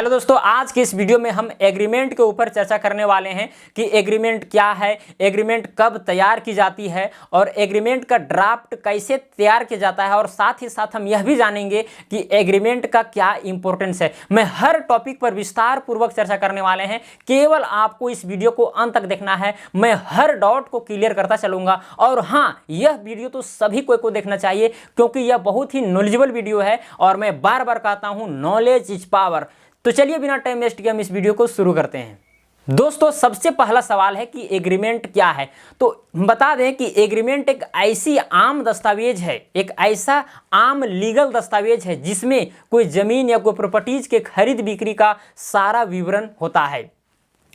Hello दोस्तों, आज के इस वीडियो में हम एग्रीमेंट के ऊपर चर्चा करने वाले हैं कि एग्रीमेंट क्या है, एग्रीमेंट कब तैयार की जाती है और एग्रीमेंट का ड्राफ्ट कैसे तैयार किया जाता है और साथ ही साथ हम यह भी जानेंगे कि एग्रीमेंट का क्या इंपॉर्टेंस है। मैं हर टॉपिक पर विस्तार पूर्वक चर्चा करने वाले हैं, केवल आपको इस वीडियो को अंत तक देखना है। मैं हर डाउट को क्लियर करता चलूंगा और हाँ, यह वीडियो तो सभी को देखना चाहिए क्योंकि यह बहुत ही नॉलेजेबल वीडियो है और मैं बार बार कहता हूँ, नॉलेज इज पावर। तो चलिए बिना टाइम वेस्ट किए हम इस वीडियो को शुरू करते हैं। दोस्तों, सबसे पहला सवाल है कि एग्रीमेंट क्या है। तो बता दें कि एग्रीमेंट एक ऐसी आम दस्तावेज है, एक ऐसा आम लीगल दस्तावेज है जिसमें कोई जमीन या कोई प्रॉपर्टीज के खरीद बिक्री का सारा विवरण होता है।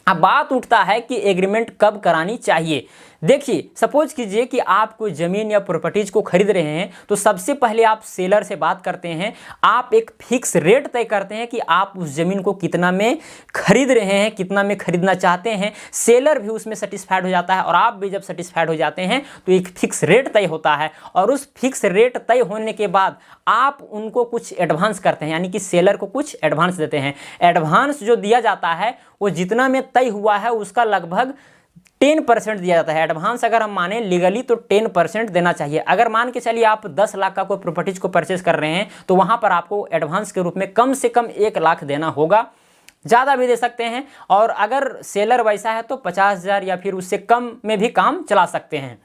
अब बात उठता है कि एग्रीमेंट कब करानी चाहिए। देखिए, सपोज कीजिए कि आप कोई ज़मीन या प्रॉपर्टीज को खरीद रहे हैं, तो सबसे पहले आप सेलर से बात करते हैं। आप एक फिक्स रेट तय करते हैं कि आप उस ज़मीन को कितना में खरीद रहे हैं, कितना में खरीदना चाहते हैं। सेलर भी उसमें सेटिस्फाइड हो जाता है और आप भी जब सेटिस्फाइड हो जाते हैं तो एक फिक्स रेट तय होता है और उस फिक्स रेट तय होने के बाद आप उनको कुछ एडवांस करते हैं, यानी कि सेलर को कुछ एडवांस देते हैं। एडवांस जो दिया जाता है वो जितना में तय हुआ है उसका लगभग 10% दिया जाता है। एडवांस अगर हम माने लीगली तो 10% देना चाहिए। अगर मान के चलिए आप 10 लाख का कोई प्रॉपर्टीज को परचेज कर रहे हैं तो वहां पर आपको एडवांस के रूप में कम से कम 1 लाख देना होगा, ज़्यादा भी दे सकते हैं। और अगर सेलर वैसा है तो 50,000 या फिर उससे कम में भी काम चला सकते हैं।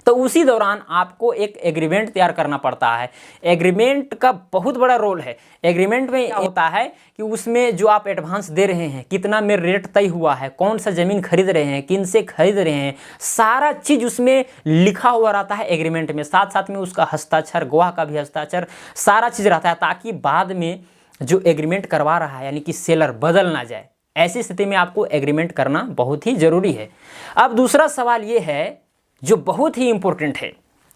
तो उसी दौरान आपको एक एग्रीमेंट तैयार करना पड़ता है। एग्रीमेंट का बहुत बड़ा रोल है। एग्रीमेंट में होता है कि उसमें जो आप एडवांस दे रहे हैं, कितना में रेट तय हुआ है, कौन सा ज़मीन खरीद रहे हैं, किन से खरीद रहे हैं, सारा चीज़ उसमें लिखा हुआ रहता है एग्रीमेंट में। साथ साथ में उसका हस्ताक्षर, गवाह का भी हस्ताक्षर, सारा चीज़ रहता है ताकि बाद में जो एग्रीमेंट करवा रहा है यानी कि सेलर बदल ना जाए। ऐसी स्थिति में आपको एग्रीमेंट करना बहुत ही ज़रूरी है। अब दूसरा सवाल ये है जो बहुत ही इंपॉर्टेंट है,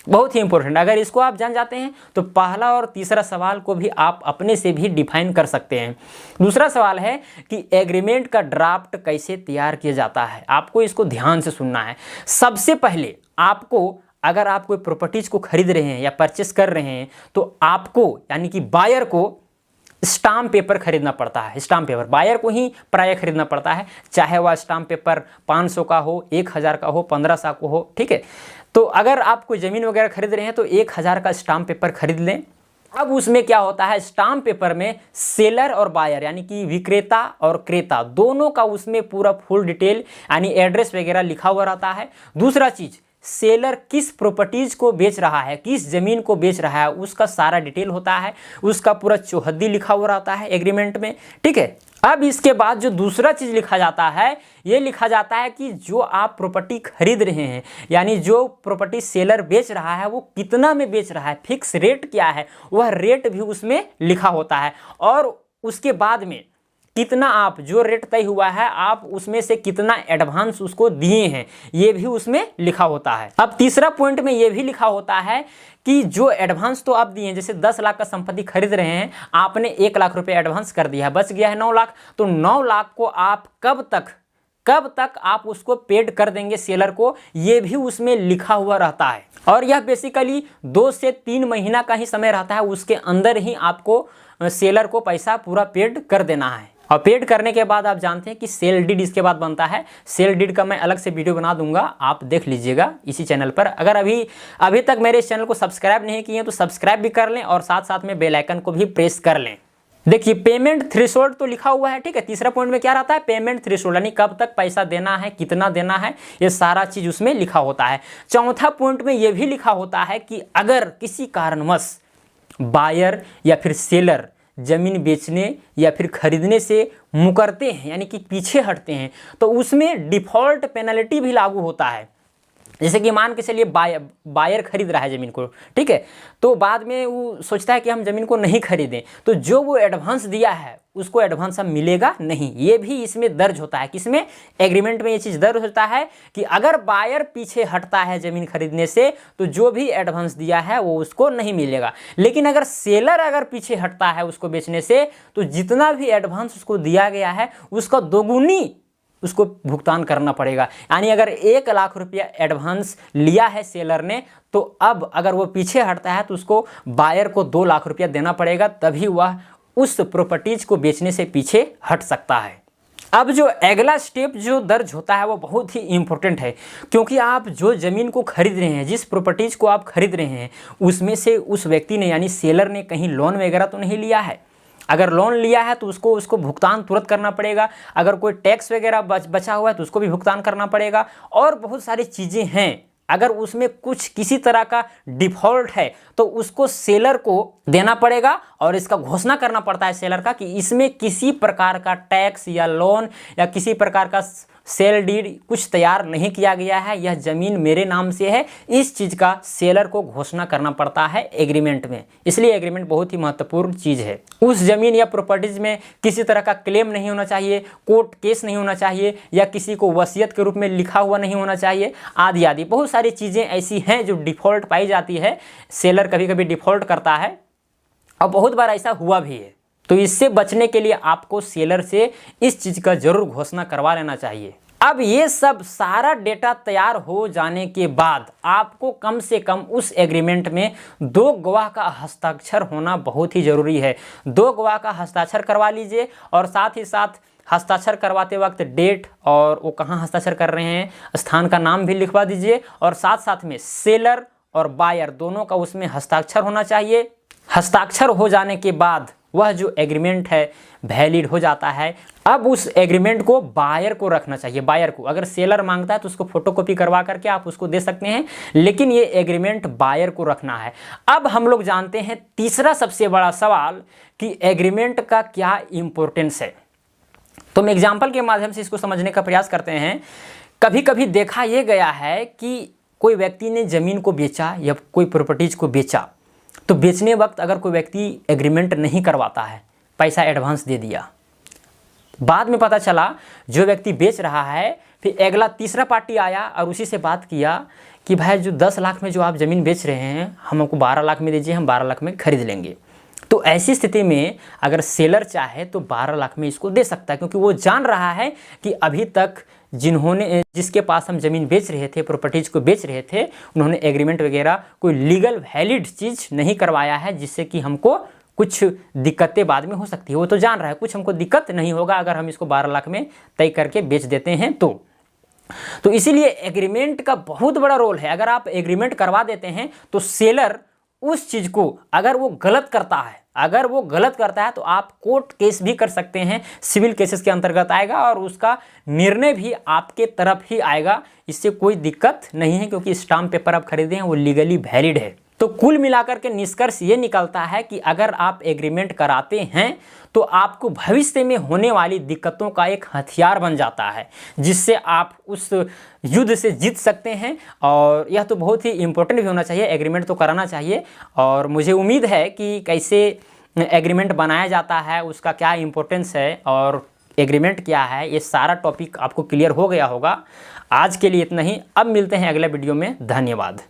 बहुत ही इंपॉर्टेंट। अगर इसको आप जान जाते हैं तो पहला और तीसरा सवाल को भी आप अपने से भी डिफाइन कर सकते हैं। दूसरा सवाल है कि एग्रीमेंट का ड्राफ्ट कैसे तैयार किया जाता है। आपको इसको ध्यान से सुनना है। सबसे पहले आपको, अगर आप कोई प्रॉपर्टीज को खरीद रहे हैं या परचेस कर रहे हैं तो आपको यानी कि बायर को स्टाम्प पेपर खरीदना पड़ता है। स्टाम्प पेपर बायर को ही प्राय खरीदना पड़ता है, चाहे वह स्टाम्प पेपर 500 का हो, 1000 का हो, 1500 का हो, ठीक है। तो अगर आप कोई ज़मीन वगैरह खरीद रहे हैं तो 1000 का स्टाम्प पेपर खरीद लें। अब उसमें क्या होता है, स्टाम्प पेपर में सेलर और बायर यानी कि विक्रेता और क्रेता दोनों का उसमें पूरा फुल डिटेल यानी एड्रेस वगैरह लिखा हुआ रहता है। दूसरा चीज़, सेलर किस प्रॉपर्टीज को बेच रहा है, किस जमीन को बेच रहा है, उसका सारा डिटेल होता है, उसका पूरा चौहद्दी लिखा हुआ रहता है एग्रीमेंट में, ठीक है। अब इसके बाद जो दूसरा चीज़ लिखा जाता है, ये लिखा जाता है कि जो आप प्रॉपर्टी खरीद रहे हैं यानी जो प्रॉपर्टी सेलर बेच रहा है वो कितना में बेच रहा है, फिक्स रेट क्या है, वह रेट भी उसमें लिखा होता है। और उसके बाद में कितना आप, जो रेट तय हुआ है, आप उसमें से कितना एडवांस उसको दिए हैं, ये भी उसमें लिखा होता है। अब तीसरा पॉइंट में ये भी लिखा होता है कि जो एडवांस तो आप दिए हैं, जैसे 10 लाख का संपत्ति खरीद रहे हैं, आपने 1 लाख रुपए एडवांस कर दिया है, बच गया है 9 लाख। तो 9 लाख को आप कब तक आप उसको पेड कर देंगे सेलर को, ये भी उसमें लिखा हुआ रहता है। और यह बेसिकली 2 से 3 महीना का ही समय रहता है, उसके अंदर ही आपको सेलर को पैसा पूरा पेड कर देना है। और पेड करने के बाद आप जानते हैं कि सेल डीड इसके बाद बनता है। सेल डीड का मैं अलग से वीडियो बना दूंगा, आप देख लीजिएगा इसी चैनल पर। अगर अभी तक मेरे इस चैनल को सब्सक्राइब नहीं किए तो सब्सक्राइब भी कर लें और साथ साथ में बेल आइकन को भी प्रेस कर लें। देखिए, पेमेंट थ्रेशोल्ड तो लिखा हुआ है, ठीक है। तीसरा पॉइंट में क्या रहता है, पेमेंट थ्रेशोल्ड यानी कब तक पैसा देना है, कितना देना है, ये सारा चीज़ उसमें लिखा होता है। चौथा पॉइंट में ये भी लिखा होता है कि अगर किसी कारणवश बायर या फिर सेलर जमीन बेचने या फिर खरीदने से मुकरते हैं यानी कि पीछे हटते हैं तो उसमें डिफ़ॉल्ट पेनल्टी भी लागू होता है। जैसे कि मान के चलिए बायर खरीद रहा है ज़मीन को, ठीक है, तो बाद में वो सोचता है कि हम ज़मीन को नहीं खरीदें, तो जो वो एडवांस दिया है उसको एडवांस अब मिलेगा नहीं। ये भी इसमें दर्ज होता है। किसमें, एग्रीमेंट में ये चीज़ दर्ज होता है कि अगर बायर पीछे हटता है ज़मीन खरीदने से तो जो भी एडवांस दिया है वो उसको नहीं मिलेगा। लेकिन अगर सेलर पीछे हटता है उसको बेचने से तो जितना भी एडवांस उसको दिया गया है उसका दोगुनी उसको भुगतान करना पड़ेगा। यानी अगर 1 लाख रुपया एडवांस लिया है सेलर ने तो अब अगर वो पीछे हटता है तो उसको बायर को 2 लाख रुपया देना पड़ेगा, तभी वह उस प्रॉपर्टीज को बेचने से पीछे हट सकता है। अब जो अगला स्टेप जो दर्ज होता है वो बहुत ही इम्पोर्टेंट है, क्योंकि आप जो ज़मीन को खरीद रहे हैं, जिस प्रॉपर्टीज़ को आप खरीद रहे हैं, उसमें से उस व्यक्ति ने यानी सेलर ने कहीं लोन वगैरह तो नहीं लिया है। अगर लोन लिया है तो उसको भुगतान तुरंत करना पड़ेगा। अगर कोई टैक्स वगैरह बचा हुआ है तो उसको भी भुगतान करना पड़ेगा, और बहुत सारी चीज़ें हैं। अगर उसमें कुछ किसी तरह का डिफ़ॉल्ट है तो उसको सेलर को देना पड़ेगा, और इसका घोषणा करना पड़ता है सेलर का कि इसमें किसी प्रकार का टैक्स या लोन या किसी प्रकार का सेल डीड कुछ तैयार नहीं किया गया है, यह ज़मीन मेरे नाम से है। इस चीज़ का सेलर को घोषणा करना पड़ता है एग्रीमेंट में। इसलिए एग्रीमेंट बहुत ही महत्वपूर्ण चीज़ है। उस ज़मीन या प्रॉपर्टीज़ में किसी तरह का क्लेम नहीं होना चाहिए, कोर्ट केस नहीं होना चाहिए, या किसी को वसीयत के रूप में लिखा हुआ नहीं होना चाहिए, आदि आदि बहुत सारी चीज़ें ऐसी हैं जो डिफ़ॉल्ट पाई जाती है। सेलर कभी कभी डिफ़ॉल्ट करता है, और बहुत बार ऐसा हुआ भी है। तो इससे बचने के लिए आपको सेलर से इस चीज़ का जरूर घोषणा करवा लेना चाहिए। अब ये सब सारा डेटा तैयार हो जाने के बाद आपको कम से कम उस एग्रीमेंट में 2 गवाह का हस्ताक्षर होना बहुत ही ज़रूरी है। 2 गवाह का हस्ताक्षर करवा लीजिए, और साथ ही साथ हस्ताक्षर करवाते वक्त डेट और वो कहाँ हस्ताक्षर कर रहे हैं, स्थान का नाम भी लिखवा दीजिए, और साथ साथ में सेलर और बायर दोनों का उसमें हस्ताक्षर होना चाहिए। हस्ताक्षर हो जाने के बाद वह जो एग्रीमेंट है वैलिड हो जाता है। अब उस एग्रीमेंट को बायर को रखना चाहिए। बायर को, अगर सेलर मांगता है तो उसको फोटोकॉपी करवा करके आप उसको दे सकते हैं, लेकिन ये एग्रीमेंट बायर को रखना है। अब हम लोग जानते हैं तीसरा सबसे बड़ा सवाल कि एग्रीमेंट का क्या इंपॉर्टेंस है। तो हम एग्जाम्पल के माध्यम से इसको समझने का प्रयास करते हैं। कभी कभी देखा यह गया है कि कोई व्यक्ति ने ज़मीन को बेचा या कोई प्रॉपर्टीज़ को बेचा, तो बेचने वक्त अगर कोई व्यक्ति एग्रीमेंट नहीं करवाता है, पैसा एडवांस दे दिया, बाद में पता चला जो व्यक्ति बेच रहा है, फिर अगला तीसरा पार्टी आया और उसी से बात किया कि भाई जो 10 लाख में जो आप ज़मीन बेच रहे हैं, हमको 12 लाख में दीजिए, हम 12 लाख में खरीद लेंगे। तो ऐसी स्थिति में अगर सेलर चाहे तो 12 लाख में इसको दे सकता है, क्योंकि वो जान रहा है कि अभी तक जिसके पास हम ज़मीन बेच रहे थे, प्रॉपर्टीज़ को बेच रहे थे, उन्होंने एग्रीमेंट वगैरह कोई लीगल वैलिड चीज़ नहीं करवाया है, जिससे कि हमको कुछ दिक्कतें बाद में हो सकती है। वो तो जान रहा है कुछ हमको दिक्कत नहीं होगा अगर हम इसको 12 लाख में तय करके बेच देते हैं तो इसीलिए एग्रीमेंट का बहुत बड़ा रोल है। अगर आप एग्रीमेंट करवा देते हैं तो सेलर उस चीज़ को अगर वो गलत करता है तो आप कोर्ट केस भी कर सकते हैं, सिविल केसेस के अंतर्गत आएगा, और उसका निर्णय भी आपके तरफ ही आएगा। इससे कोई दिक्कत नहीं है, क्योंकि स्टाम्प पेपर आप खरीदे हैं वो लीगली वैलिड है। तो कुल मिलाकर के निष्कर्ष ये निकलता है कि अगर आप एग्रीमेंट कराते हैं तो आपको भविष्य में होने वाली दिक्कतों का एक हथियार बन जाता है, जिससे आप उस युद्ध से जीत सकते हैं। और यह तो बहुत ही इम्पोर्टेंट भी होना चाहिए, एग्रीमेंट तो कराना चाहिए। और मुझे उम्मीद है कि कैसे एग्रीमेंट बनाया जाता है, उसका क्या इम्पोर्टेंस है और एग्रीमेंट क्या है, ये सारा टॉपिक आपको क्लियर हो गया होगा। आज के लिए इतना ही, अब मिलते हैं अगले वीडियो में। धन्यवाद।